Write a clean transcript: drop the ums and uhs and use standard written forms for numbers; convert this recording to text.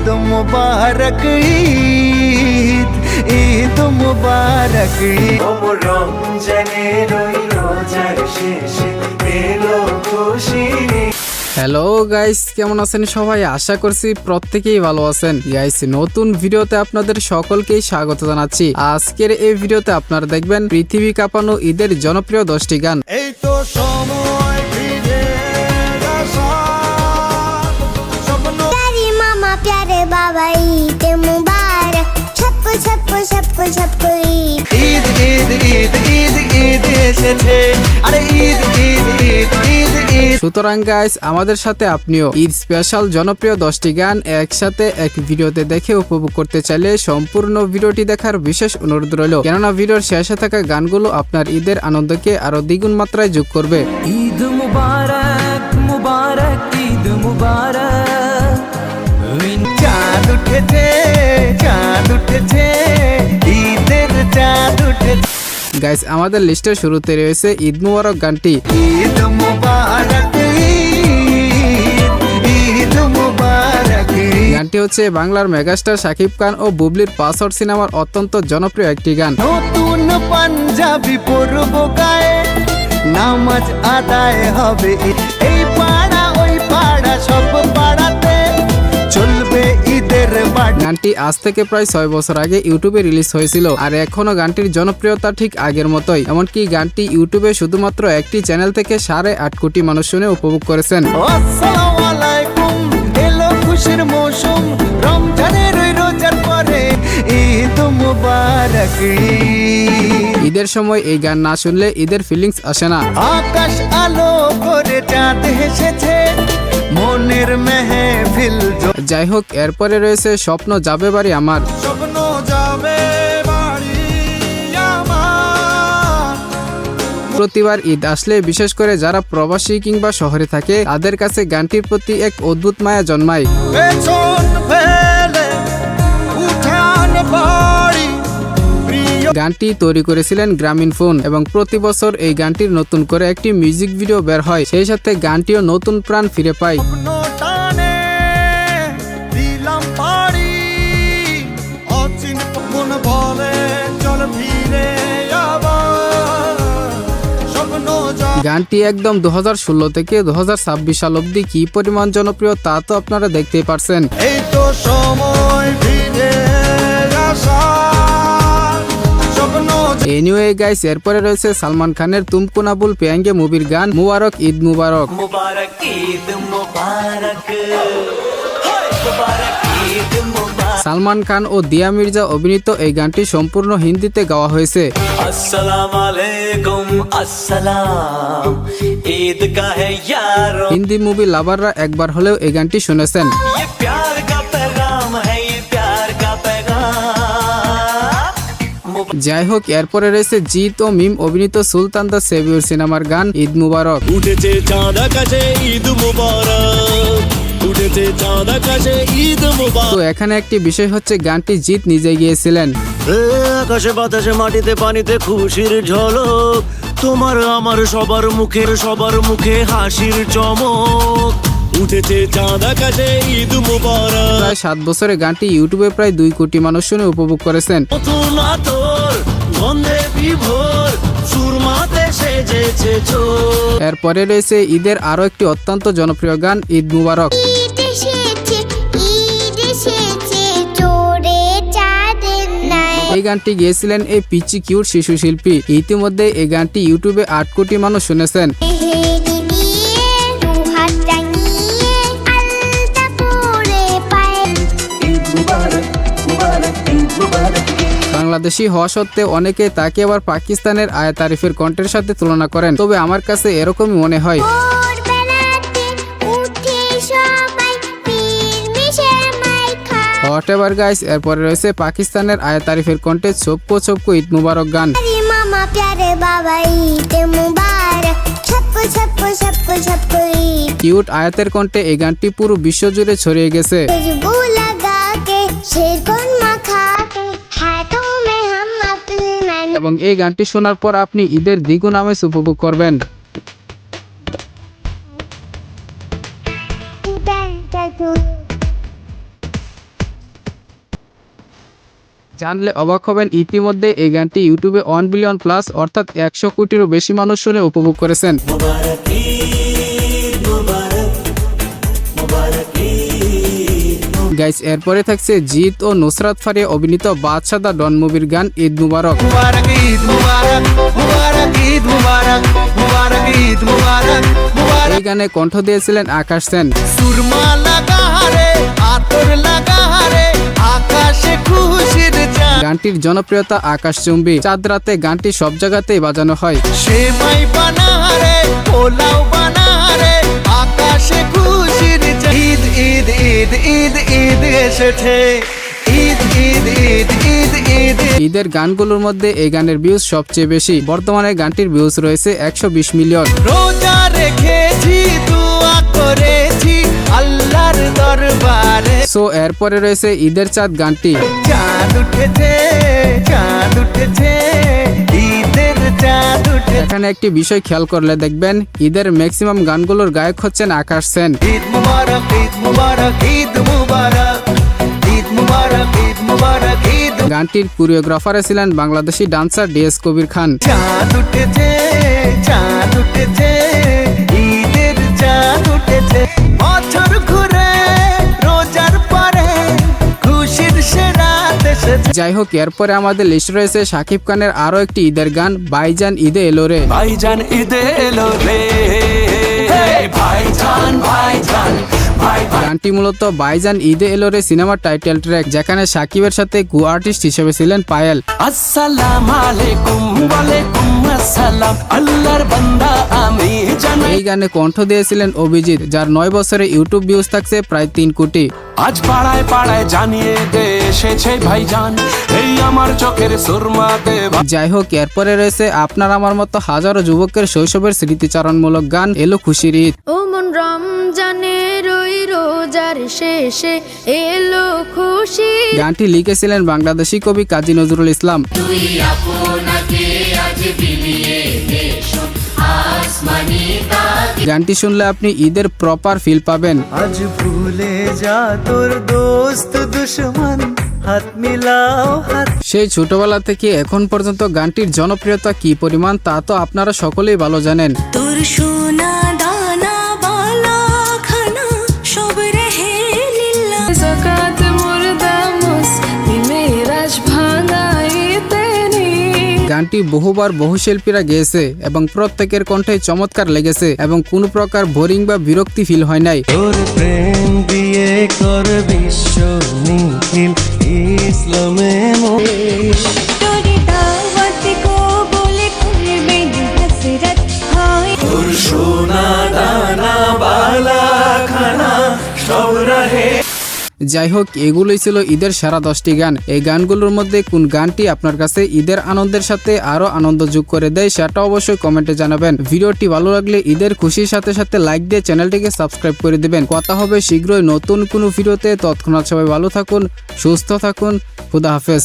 ঈদ মুবারক ঈদ ঈদ মুবারক ঈদ রমজানের ওই রোজার শেষে এলো খুশি। হ্যালো গাইস, কেমন আছেন সবাই? আশা করছি প্রত্যেকেই ভালো আছেন। গাইস, নতুন ভিডিওতে আপনাদের সকলকেই স্বাগত জানাচ্ছি। আজকের এই ভিডিওতে আপনারা দেখবেন পৃথিবী কাঁপানো ঈদের জনপ্রিয় 10টি গান। এই তো সময় ফিরে আসা স্বপ্ন प्यारे मामा प्यारे बाबा ईद मुबारक सबको सबको सबको सबको ईद। ঈদ ঈদ ঈদ ঈদ ঈদ এসেছে, আরে ঈদ ঈদ ঈদ ঈদ ঈদ। সুতরাং গাইস, আমাদের সাথে আপনিও ঈদ স্পেশাল জনপ্রিয় 10টি গান একসাথে এক ভিডিওতে দেখে উপভোগ করতে চাইলে সম্পূর্ণ ভিডিওটি দেখার বিশেষ অনুরোধ রইল, কেননা ভিডিওর শেষে থাকা গানগুলো আপনার ঈদের আনন্দকে আরো দ্বিগুণ মাত্রায় যোগ করবে। ঈদ মুবারক মুবারক ঈদ মুবারক। চাঁদ উঠেছে চাঁদ উঠেছে ঈদের চাঁদ উঠেছে। গাইস, আমাদের লিস্টের শুরুতে রয়েছে ঈদ মুবারক গানটি। ঈদ মুবারক ঈদ ঈদ মুবারক ঈদ। গানটি হচ্ছে বাংলার মেগাস্টার শাকিব খান ও বুবলির পাসওয়ার্ড সিনেমার অত্যন্ত জনপ্রিয় একটি গান। নতুন পাঞ্জাবি পরব গায়ে, নামাজ আদায় হবে এই পাড়া ওই পাড়া সব পাড়াতে চলবে ঈদের বাড়ি। গানটি আজ থেকে প্রায় 6 বছর আগে ইউটিউবে রিলিজ হয়েছিল, আর এখনো গানটির জনপ্রিয়তা ঠিক আগের মতোই। এমনকি গানটি ইউটিউবে শুধুমাত্র একটি চ্যানেল থেকে 8.5 কোটি মানুষ শুনে উপভোগ করেছেন। আসসালামু আলাইকুম, এলো খুশির মৌসুম, রমজানের ওই রোজার পরে ঈদ মুবারক ঈদ। ঈদের সময় এই গান না শুনলে ঈদের ফিলিংস আসে না। আকাশ আলো করে চাঁদ হেসেছে, মনের মেহফিল যাই হোক, এরপরে রয়েছে স্বপ্ন যাবে বাড়ি আমার। স্বপ্ন যাবে বাড়ি আমার। প্রতিবার ঈদ আসলে বিশেষ করে যারা প্রবাসী কিংবা শহরে থাকে তাদের কাছে গানটির প্রতি এক অদ্ভুত মায়া জন্মায়। পেছন ফেলে উঠান বাড়ি প্রিয়। গানটি তৈরি করেছিলেন গ্রামীণ ফোন এবং প্রতি বছর এই গানটির নতুন করে একটি মিউজিক ভিডিও বের হয়, সেই সাথে গানটিও নতুন প্রাণ ফিরে পায়। স্বপ্ন টানে দিলাম পাড়ি, অচিন মন বলে চল ফিরে আবার। স্বপ্ন গানটি একদম 2016 থেকে 2026 সাল অব্দি কি পরিমাণ জনপ্রিয় তা তো আপনারা দেখতেই পারছেন। এই তো সময় ফিরে আসা স্বপ্ন। এনিওয়ে গাইস, এরপরে রয়েছে সালমান খানের তুমকো না ভুল পেয়েঙ্গে মুভির গান মুবারক ঈদ মুবারক। মুবারক ঈদ মুবারক মুবারক ঈদ মুবারক। সালমান খান ও দিয়া মির্জা অভিনীত এই গানটি সম্পূর্ণ হিন্দিতে গাওয়া হয়েছে। আসসালামু আলাইকুম আসসালাম ঈদ কা হে ইয়ারো। হিন্দি মুভি লাভাররা একবার হলেও এই গানটি শুনেছেন। ये प्यार का पैगाम है ये प्यार का पैगाम। যাই হোক, এরপরে রয়েছে জিৎ ও মিম অভিনীত সুলতান দ্য সেভিয়র সিনেমার গান ঈদ মুবারক। উঠেছে চাঁদ আকাশে ঈদ মুবারক, উঠেছে চাঁদ আকাশে ঈদ মুবারক। তো এখানে একটি বিষয় হচ্ছে গানটি জিৎ নিজে গিয়েছিলেন। আকাশে বাতাসে মাটিতে পানিতে খুশির ঝলক, তোমার আমার সবার মুখে হাসির চমক। উঠেছে চাঁদ আকাশে ঈদ মুবারক। প্রায় 7 বছরে গানটি ইউটিউবে প্রায় 2 কোটি মানুষ শুনে উপভোগ করেছেন। নতুন আতর গন্ধে বিভোর, সুরমাতে সেজেছে চোখ। এরপরে রয়েছে ঈদের আরো একটি অত্যন্ত জনপ্রিয় গান ঈদ মুবারক। ঈদ এসেছে জোরে চাঁদের নাই। এই গানটি গেয়েছিলেন এই পিচি কিউট শিশু শিল্পী। ইতিমধ্যে এই গানটি ইউটিউবে 8 কোটি মানুষ শুনেছেন। মেহেদি দিয়ে দুহাত টাঙিয়ে আলতা পরে পায়ে। বাংলাদেশি হওয়া সত্ত্বেও অনেকে তাকে আবার পাকিস্তানের আয়াত আরিফের কণ্ঠের সাথে তুলনা করেন, তবে আমার কাছে এরকমই মনে হয়। ভোরবেলাতে উঠে সবাই মিলেমিশে মাই খায়। হোয়াট এভার গাইস, এরপরে রয়েছে পাকিস্তানের আয়াত আরিফের কণ্ঠে ছপ্পো ছপ্পো ঈদ মুবারক গান। प्यारे मामा प्यारे बाबा ईद मुबारक सबको सबको सबको सबको ईद। কিউট আয়াতের কণ্ঠে এই গানটি পুরো বিশ্বজুড়ে ছড়িয়ে গেছে। खुशबू लगा के शेरकुन मखा के हाथों में हम अपनी मन। এবং এই গানটি শোনার পর আপনি ঈদের দ্বিগুণ আমেজ উপভোগ করবেন। জানলে অবাক হবেন, ইতিমধ্যে এই গানটি ইউটিউবে 1 বিলিয়ন প্লাস অর্থাৎ 100 কোটিরও বেশি মানুষ শুনে উপভোগ করেছেন। मुबारक ईद मुबारक मुबारक ईद গাইস, এরপরে থাকছে জিৎ ও নুসরাত ফারিয়া অভিনীত বাদশা দা ডন মুভির গান ঈদ মুবারক। मुबारक ईद मुबारक मुबारक ईद मुबारक मुबारक ईद मुबारक मुबारक এই গানে কণ্ঠ দিয়েছিলেন আকাশ সেন। सुरमा लगा रे आतुर लगा रे आकाशे खुशिर चाँद গানটির জনপ্রিয়তা আকাশচুম্বী। চাঁদ রাতে গানটি সব জায়গাতেই বাজানো হয়। সেমাই বানা রে পোলাও বানা রে আকাশে খুশির চাঁদ ঈদ ঈদ ঈদ ঈদ ঈদ এসেছে ঈদ ঈদ ঈদ ঈদ ঈদ ঈদের গানগুলোর মধ্যে এই গানের ভিউজ সবচেয়ে বেশি। বর্তমানে গানটির ভিউজ রয়েছে 120 মিলিয়ন। রোজা রেখেছি দোয়া করেছি আল্লাহর দরবারে সো এরপরে রয়েছে ঈদের চাঁদ গানটি। চাঁদ উঠেছে ঈদের চাঁদ উঠেছে এখানে একটি বিষয় খেয়াল করলে দেখবেন, ঈদের ম্যাক্সিমাম গানগুলোর গায়ক হচ্ছেন আকাশ সেন। ঈদ মুবারক ঈদ মুবারক ঈদ মুবারক ঈদ মুবারক ঈদ মুবারক ঈদ গানটির কোরিওগ্রাফারে ছিলেন বাংলাদেশি ডান্সার ডিএস কবির খান। চাঁদ উঠেছে ঈদের চাঁদ উঠেছে বছর ঘুরে রোজার পরে খুশির সেরা দেশে যাই হোক, এরপরে আমাদের লিস্ট রয়েছে শাকিব খানের আরো একটি ঈদের গান ভাইজান ঈদে এলো রে। ভাইজান ঈদে এলো রে ভাইজান ভাইজান ভাইজান গানটি মূলত ভাইজান ঈদে এলো রে সিনেমার টাইটেল ট্র্যাক, যেখানে শাকিবের সাথে কো আর্টিস্ট হিসেবে ছিলেন পায়েল। আসসালামু আলাইকুম ওয়ালাইকুম আসসালাম আল্লাহর বান্দা আমি জানাই এই গানে কণ্ঠ দিয়েছিলেন অভিজিৎ, যার 9 বছরে ইউটিউব ভিউজ থাকছে প্রায় 3 কোটি। আজ পাড়ায় পাড়ায় জানিয়ে দে এসেছে ভাইজান এই আমার চোখের সুরমাতে যাই হোক, এরপরে রয়েছে আপনার আমার মতো হাজারো যুবকের শৈশবের স্মৃতিচারণমূলক গান এলো খুশির ঈদ। ও মন রমজানের ওই রোজার শেষে এলো খুশি। গানটি লিখেছিলেন বাংলাদেশি কবি কাজী নজরুল ইসলাম। গানটি শুনলে আপনি ঈদের প্রপার ফিল পাবেন। আজ ভুলে যা তোর দোস্ত দুশমন হাত মিলাও হাত সেই ছোটবেলা থেকে এখন পর্যন্ত গানটির জনপ্রিয়তা কি পরিমাণ তা তো আপনারা সকলেই ভালো জানেন। তোর সোনা দানা বালা খানা সব রেহে লীলা যাকাত মুর্দা মুসলিমেরাজ ভাঙাইতে নি। গানটি বহুবার বহু শিল্পীরা গেয়েছে এবং প্রত্যেকের কণ্ঠে চমৎকার লেগেছে এবং কোনো প্রকার বোরিং বা বিরক্তি ফিল হয় নাই। তোর প্রেম দিয়ে কর বিশ্ব নিখিল ইসলামে তোর দাওয়াত কো বলে করবে হসরত হয় তোর সোনা দানা বালা খানা সব রহে। যাই হোক, এগুলোই ছিল ঈদের সেরা 10টি গান। এই গানগুলোর মধ্যে কোন গানটি আপনার কাছে ঈদের আনন্দের সাথে আরো আনন্দ যোগ করে দেয় সেটা অবশ্যই কমেন্টে জানাবেন। ভিডিওটি ভালো লাগলে ঈদের খুশির সাথে সাথে লাইক দিয়ে চ্যানেলটিকে সাবস্ক্রাইব করে দিবেন। কথা হবে শীঘ্রই নতুন কোনো ভিডিওতে। তৎক্ষণাৎ সবাই ভালো থাকুন, সুস্থ থাকুন, খুদা হাফেজ।